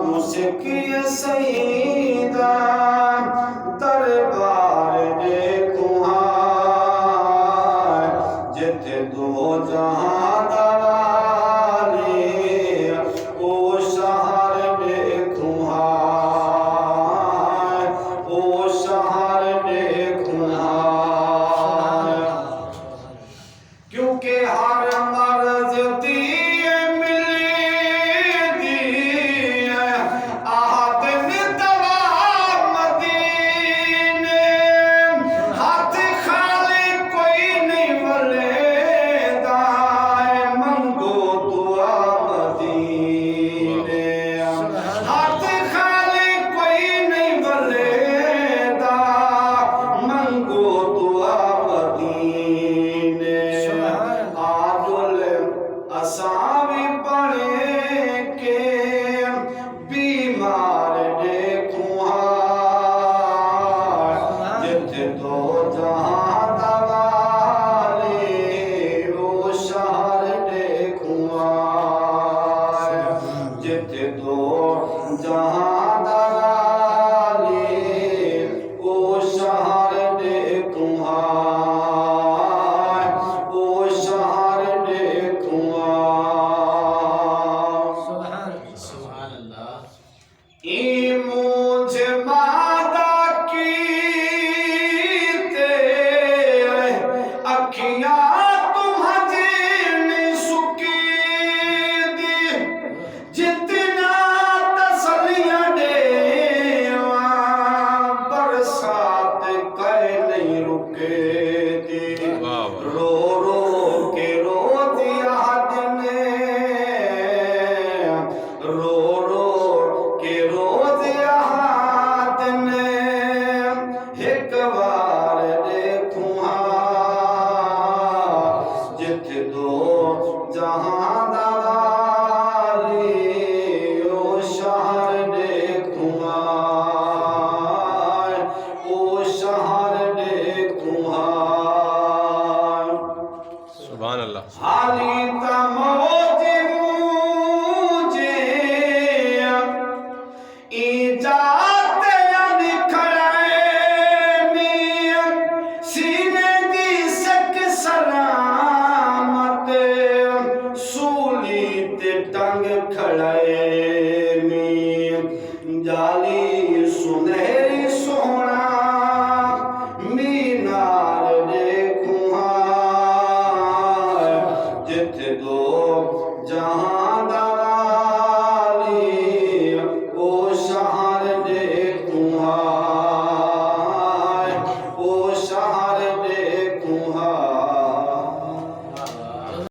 मुस्किन सईदा दरबार देखूं हाय जिथे दो जहां दवाले ओ शहर देखूं हाय ओ शहर देखूं हाय क्योंकि हर मर्ज दी असावी पड़े के बीमार देखूं हाय जिथे दो जहां दवाले ओ शहर देखूं हाय जिथे दो जहां दवाले ओ शहर देखूं हाय ओ शहर देखूं मुझे मादा की ते अखियां तुम्हारी सुकी दी जितना तसलियां देवा बरसात कह नहीं रुके दी रो रो के रो दिया ने रो रो के रो जिथे दो जहां दवाले ओ शहर देखूं हाय ओ शहर देखूं हाय सुभान अल्लाह हाली तमोजी मुझे इजात यानी खड़े मियां सीने दी सक सलामत सूली ते टंग खड़े मियां जाल